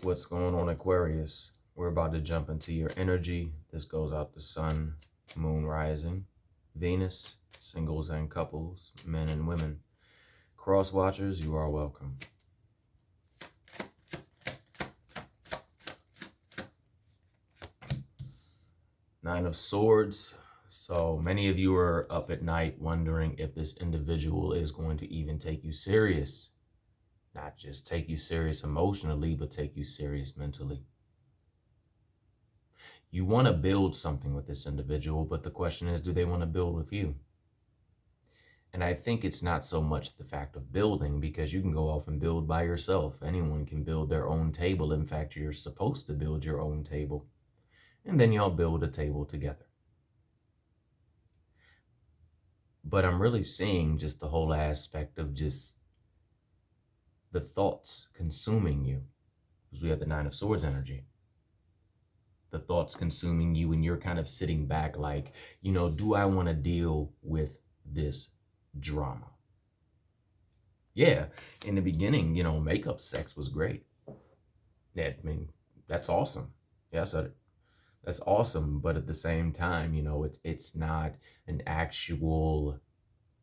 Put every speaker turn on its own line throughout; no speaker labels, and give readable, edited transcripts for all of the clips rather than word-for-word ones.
What's going on, Aquarius? We're about to jump into your energy. This goes out to Sun, Moon rising, Venus, singles and couples, men and women. Cross watchers, you are welcome. Nine of Swords. So many of you are up at night wondering if this individual is going to even take you serious. Not just take you serious emotionally, but take you serious mentally. You want to build something with this individual, but the question is, do they want to build with you? And I think it's not so much the fact of building, because you can go off and build by yourself. Anyone can build their own table. In fact, you're supposed to build your own table. And then y'all build a table together. But I'm really seeing just the whole aspect of just the thoughts consuming you. Because we have the Nine of Swords energy. The thoughts consuming you, and you're kind of sitting back like, do I want to deal with this drama? Yeah, in the beginning, makeup sex was great. Yeah, I mean, that's awesome. Yeah, I said it. That's awesome, but at the same time, it's not an actual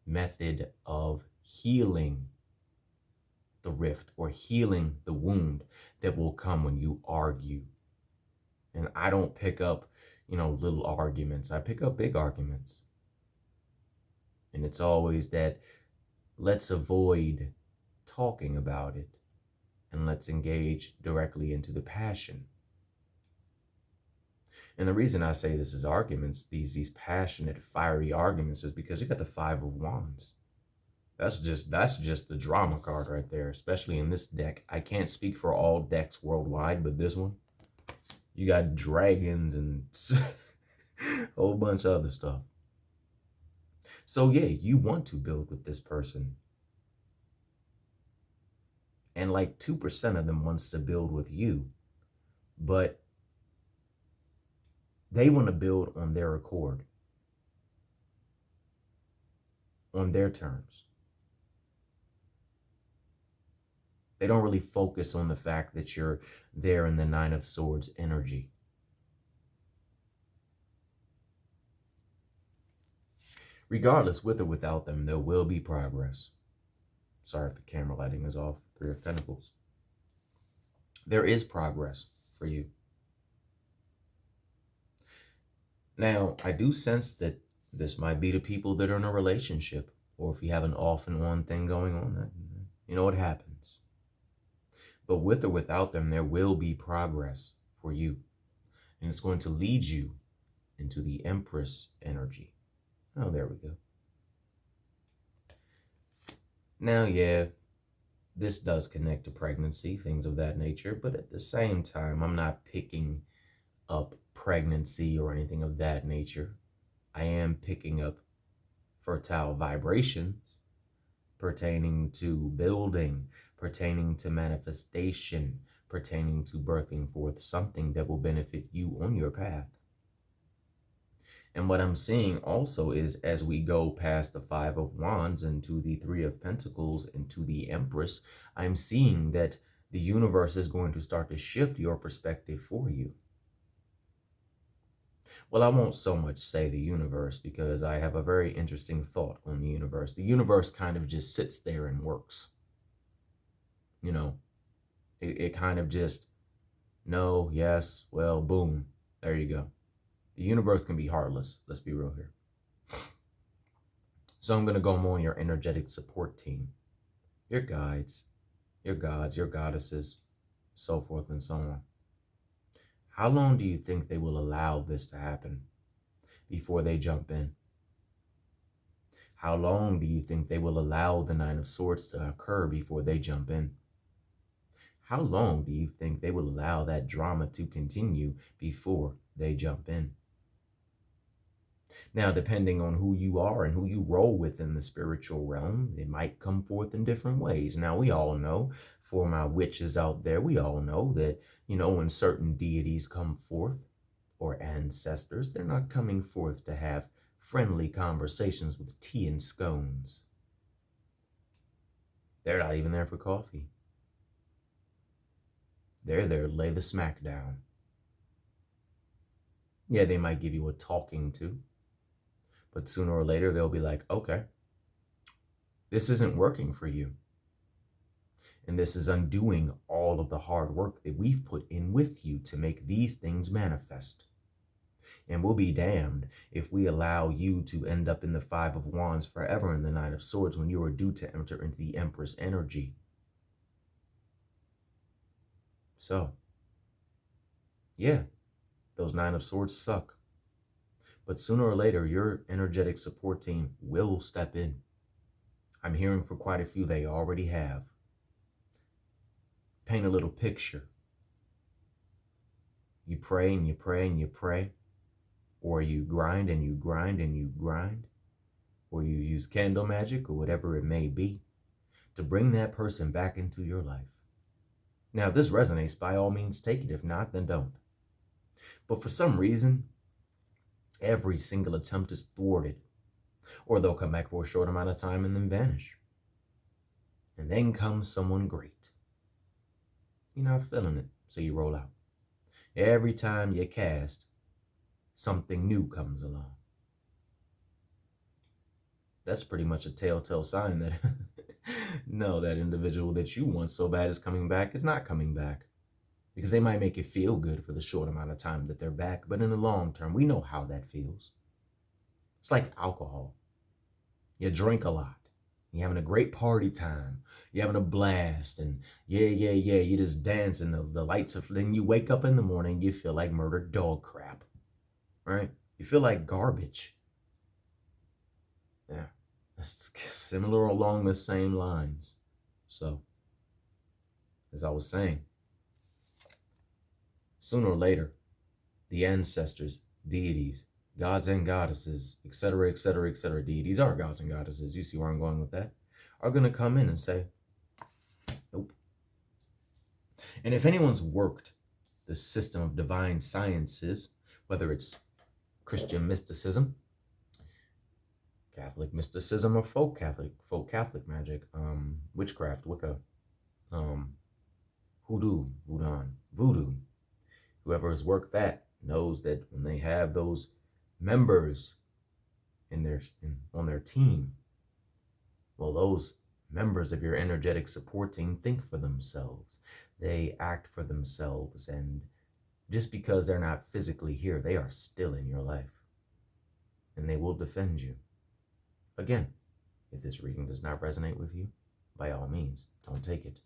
method of healing the rift or healing the wound that will come when you argue. And I don't pick up, little arguments. I pick up big arguments. And it's always that let's avoid talking about it and let's engage directly into the passion. And the reason I say this is arguments, these passionate, fiery arguments, is because you got the Five of Wands. That's just the drama card right there, especially in this deck. I can't speak for all decks worldwide, but this one, you got dragons and a whole bunch of other stuff. So yeah, you want to build with this person. And like 2% of them wants to build with you, but they want to build on their accord, on their terms. They don't really focus on the fact that you're there in the Nine of Swords energy. Regardless, with or without them, there will be progress. Sorry if the camera lighting is off. Three of Pentacles. There is progress for you. Now, I do sense that this might be to people that are in a relationship, or if you have an off and on thing going on, it happens. But with or without them, there will be progress for you. And it's going to lead you into the Empress energy. Oh, there we go. Now, yeah, this does connect to pregnancy, things of that nature. But at the same time, I'm not picking up pregnancy or anything of that nature. I am picking up fertile vibrations pertaining to building, pertaining to manifestation, pertaining to birthing forth something that will benefit you on your path. And what I'm seeing also is, as we go past the Five of Wands into the Three of Pentacles into the Empress, I'm seeing that the universe is going to start to shift your perspective for you. Well, I won't so much say the universe, because I have a very interesting thought on the universe. The universe kind of just sits there and works. It kind of just, no, yes, well, boom, there you go. The universe can be heartless. Let's be real here. So I'm going to go more on your energetic support team, your guides, your gods, your goddesses, so forth and so on. How long do you think they will allow this to happen before they jump in? How long do you think they will allow the Nine of Swords to occur before they jump in? How long do you think they will allow that drama to continue before they jump in? Now, depending on who you are and who you roll with in the spiritual realm, it might come forth in different ways. Now, we all know, for my witches out there, we all know that, when certain deities come forth, or ancestors, they're not coming forth to have friendly conversations with tea and scones. They're not even there for coffee. They're there to lay the smack down. Yeah, they might give you a talking to, but sooner or later they'll be like, okay, this isn't working for you. And this is undoing all of the hard work that we've put in with you to make these things manifest. And we'll be damned if we allow you to end up in the Five of Wands forever in the Nine of Swords when you are due to enter into the Empress energy. So, yeah, those Nine of Swords suck. But sooner or later, your energetic support team will step in. I'm hearing for quite a few they already have. Paint a little picture. You pray and you pray and you pray, or you grind and you grind and you grind, or you use candle magic or whatever it may be to bring that person back into your life. Now, if this resonates, by all means, take it. If not, then don't. But for some reason, every single attempt is thwarted, or they'll come back for a short amount of time and then vanish. And then comes someone great. You're not feeling it, so you roll out. Every time you cast, something new comes along. That's pretty much a telltale sign that no, that individual that you want so bad is coming back is not coming back. Because they might make you feel good for the short amount of time that they're back, but in the long term, we know how that feels. It's like alcohol. You drink a lot. You're having a great party time. You're having a blast, and yeah, you're just dancing. The lights are, then you wake up in the morning, you feel like murdered dog crap, right? You feel like garbage. Yeah, it's similar along the same lines. So, as I was saying, sooner or later, the ancestors, deities, gods and goddesses, etc., etc., etc., deities are gods and goddesses, you see where I'm going with that, are going to come in and say, nope. And if anyone's worked the system of divine sciences, whether it's Christian mysticism, Catholic mysticism, or folk Catholic magic, witchcraft, Wicca, hoodoo, voodoo, whoever has worked that knows that when they have those members on their team, well, those members of your energetic support team think for themselves. They act for themselves, and just because they're not physically here, they are still in your life, and they will defend you. Again, if this reading does not resonate with you, by all means, don't take it.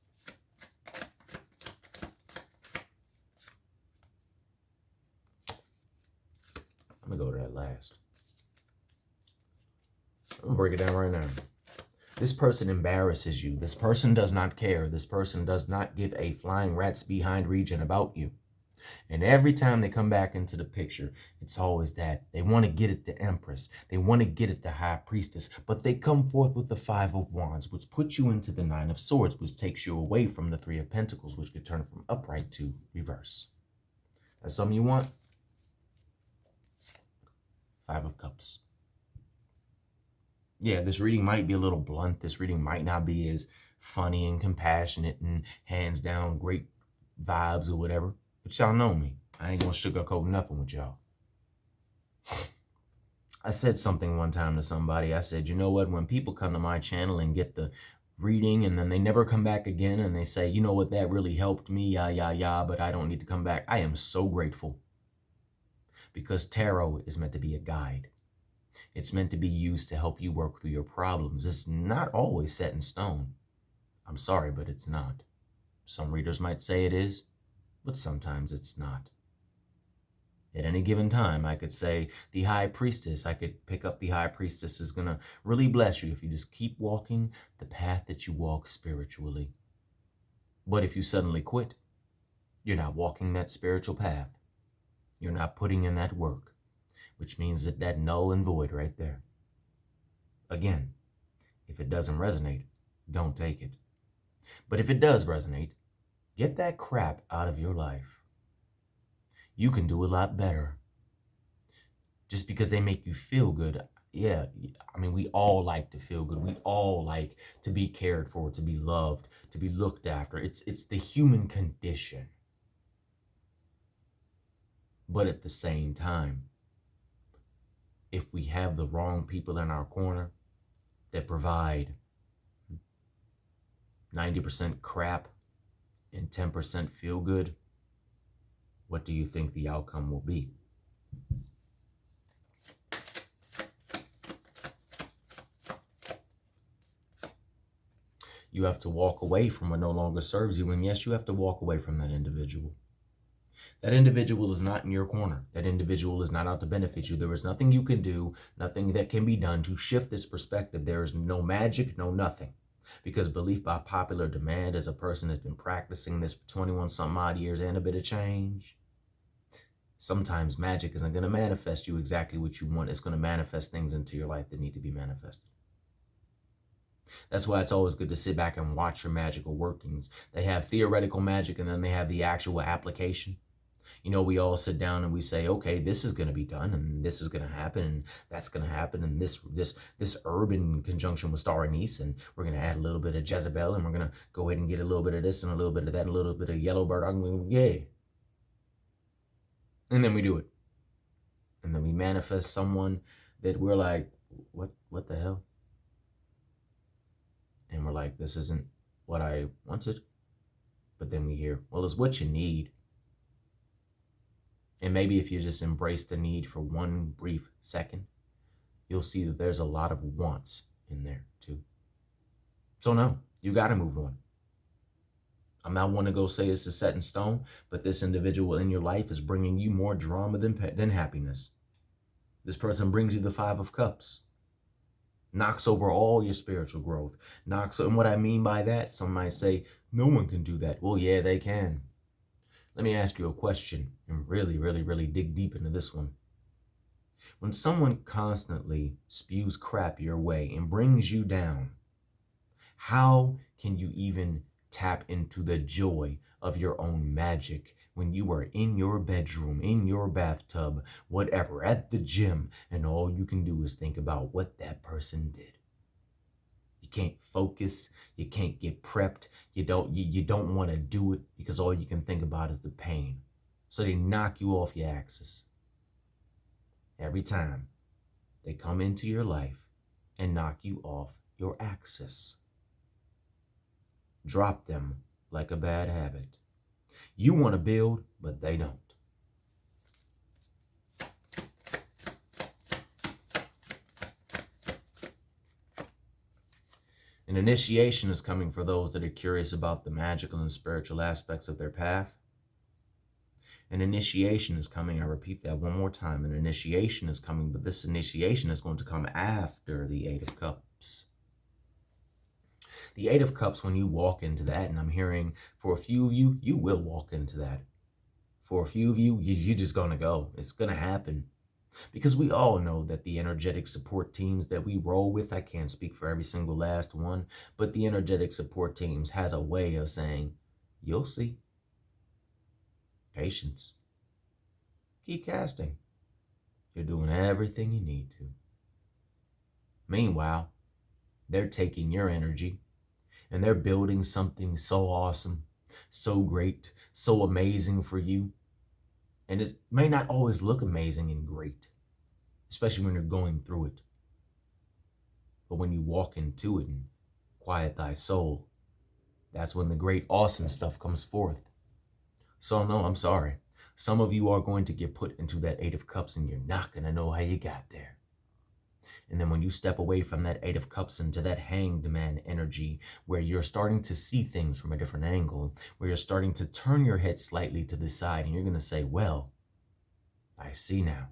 I'm gonna go to that last. I'm gonna break it down right now. This person embarrasses you. This person does not care. This person does not give a flying rat's behind region about you. And every time they come back into the picture, it's always that. They want to get at the Empress. They want to get at the High Priestess. But they come forth with the Five of Wands, which puts you into the Nine of Swords, which takes you away from the Three of Pentacles, which could turn from upright to reverse. That's something you want? Five of Cups. Yeah, this reading might be a little blunt. This reading might not be as funny and compassionate and hands down great vibes or whatever. But y'all know me. I ain't gonna sugarcoat nothing with y'all. I said something one time to somebody. I said, you know what? When people come to my channel and get the reading and then they never come back again and they say, you know what, that really helped me, but I don't need to come back. I am so grateful. Because tarot is meant to be a guide. It's meant to be used to help you work through your problems. It's not always set in stone. I'm sorry, but it's not. Some readers might say it is, but sometimes it's not. At any given time, I could say the High Priestess, I could pick up the High Priestess is going to really bless you if you just keep walking the path that you walk spiritually. But if you suddenly quit, you're not walking that spiritual path. You're not putting in that work, which means that null and void right there. Again, if it doesn't resonate, don't take it. But if it does resonate, get that crap out of your life. You can do a lot better. Just because they make you feel good, yeah, I mean, we all like to feel good. We all like to be cared for, to be loved, to be looked after. It's the human condition. But at the same time, if we have the wrong people in our corner that provide 90% crap and 10% feel good, what do you think the outcome will be? You have to walk away from what no longer serves you. And yes, you have to walk away from that individual. That individual is not in your corner. That individual is not out to benefit you. There is nothing you can do, nothing that can be done to shift this perspective. There is no magic, no nothing. Because belief by popular demand, as a person has been practicing this for 21 some odd years and a bit of change, sometimes magic isn't going to manifest you exactly what you want. It's going to manifest things into your life that need to be manifested. That's why it's always good to sit back and watch your magical workings. They have theoretical magic and then they have the actual application. You know, we all sit down and we say, okay, this is going to be done and this is going to happen and that's going to happen. And this herb in conjunction with star anise, and we're going to add a little bit of Jezebel, and we're going to go ahead and get a little bit of this and a little bit of that and a little bit of yellow bird. Yeah. And then we do it. And then we manifest someone that we're like, what the hell? And we're like, this isn't what I wanted. But then we hear, well, it's what you need. And maybe if you just embrace the need for one brief second, you'll see that there's a lot of wants in there too. So no, you got to move on. I'm not one to go say it's a set in stone, but this individual in your life is bringing you more drama than happiness. This person brings you the 5 of Cups. Knocks over all your spiritual growth. And what I mean by that, some might say, no one can do that. Well, yeah, they can. Let me ask you a question and really, really, really dig deep into this one. When someone constantly spews crap your way and brings you down, how can you even tap into the joy of your own magic when you are in your bedroom, in your bathtub, whatever, at the gym, and all you can do is think about what that person did? You can't focus, you can't get prepped, you don't want to do it because all you can think about is the pain. So they knock you off your axis. Every time they come into your life and knock you off your axis. Drop them like a bad habit. You want to build, but they don't. An initiation is coming for those that are curious about the magical and spiritual aspects of their path. An initiation is coming. I repeat that one more time. An initiation is coming, but this initiation is going to come after the 8 of Cups. The 8 of Cups, when you walk into that, and I'm hearing for a few of you, you will walk into that. For a few of you, you're just going to go. It's going to happen. Because we all know that the energetic support teams that we roll with, I can't speak for every single last one, but the energetic support teams has a way of saying, you'll see. Patience. Keep casting. You're doing everything you need to. Meanwhile, they're taking your energy and they're building something so awesome, so great, so amazing for you. And it may not always look amazing and great, especially when you're going through it. But when you walk into it and quiet thy soul, that's when the great, awesome stuff comes forth. So no, I'm sorry. Some of you are going to get put into that 8 of Cups and you're not going to know how you got there. And then when you step away from that 8 of Cups into that Hanged Man energy, where you're starting to see things from a different angle, where you're starting to turn your head slightly to the side, and you're going to say, well, I see now.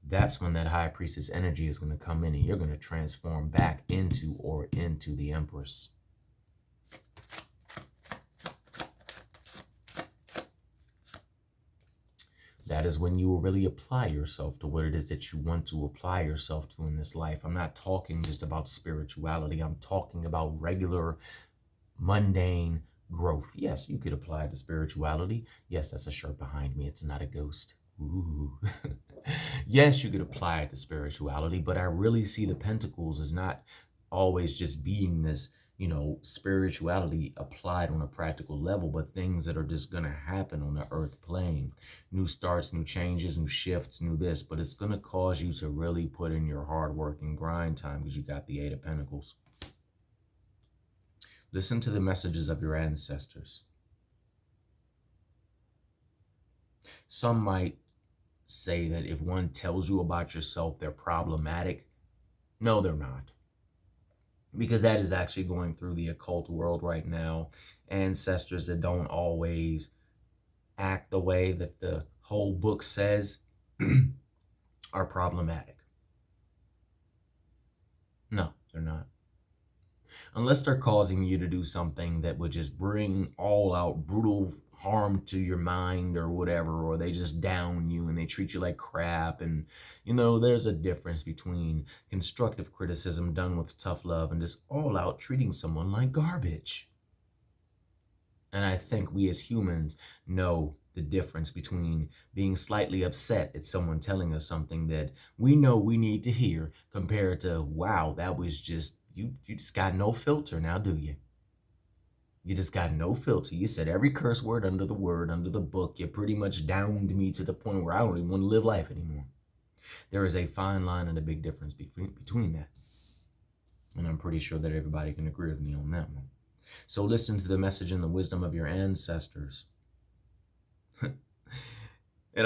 That's when that High Priestess energy is going to come in and you're going to transform back into the Empress. That is when you will really apply yourself to what it is that you want to apply yourself to in this life. I'm not talking just about spirituality. I'm talking about regular, mundane growth. Yes, you could apply it to spirituality. Yes, that's a shirt behind me. It's not a ghost. Ooh. Yes, you could apply it to spirituality, but I really see the Pentacles as not always just being this spirituality applied on a practical level, but things that are just going to happen on the earth plane. New starts, new changes, new shifts, new this, but it's going to cause you to really put in your hard work and grind time because you got the Eight of Pentacles. Listen to the messages of your ancestors. Some might say that if one tells you about yourself, they're problematic. No, they're not. Because that is actually going through the occult world right now. Ancestors that don't always act the way that the whole book says are problematic. No, they're not. Unless they're causing you to do something that would just bring all out brutal harm to your mind or whatever, or they just down you and they treat you like crap. And there's a difference between constructive criticism done with tough love and just all out treating someone like garbage. And I think we as humans know the difference between being slightly upset at someone telling us something that we know we need to hear compared to, wow, that was just, you just got no filter now, do you? You just got no filter. You said every curse word under the book. You pretty much downed me to the point where I don't even want to live life anymore. There is a fine line and a big difference between that. And I'm pretty sure that everybody can agree with me on that one. So listen to the message and the wisdom of your ancestors. And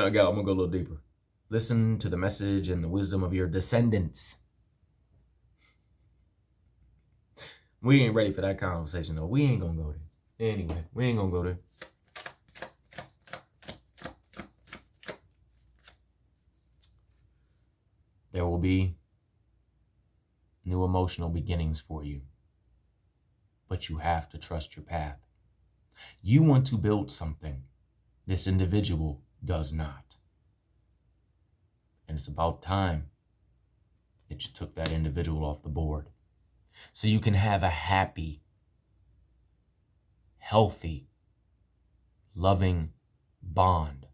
I'm going to go a little deeper. Listen to the message and the wisdom of your descendants. We ain't ready for that conversation, though. We ain't going to go there. Anyway, we ain't going to go there. There will be new emotional beginnings for you. But you have to trust your path. You want to build something. This individual does not. And it's about time that you took that individual off the board. So you can have a happy, healthy, loving bond.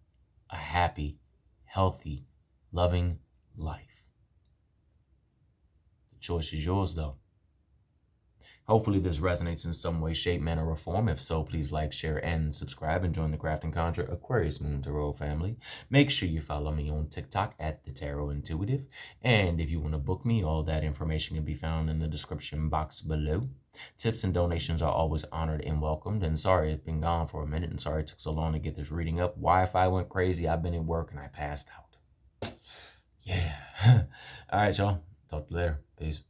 A happy, healthy, loving life. The choice is yours, though. Hopefully this resonates in some way, shape, manner, or form. If so, please like, share, and subscribe and join the Craft and Conjure Aquarius Moon Tarot family. Make sure you follow me on TikTok at The Tarot Intuitive. And if you want to book me, all that information can be found in the description box below. Tips and donations are always honored and welcomed. And sorry it's been gone for a minute, and sorry it took so long to get this reading up. Wi-Fi went crazy. I've been at work and I passed out. Yeah. All right, y'all. Talk to you later. Peace.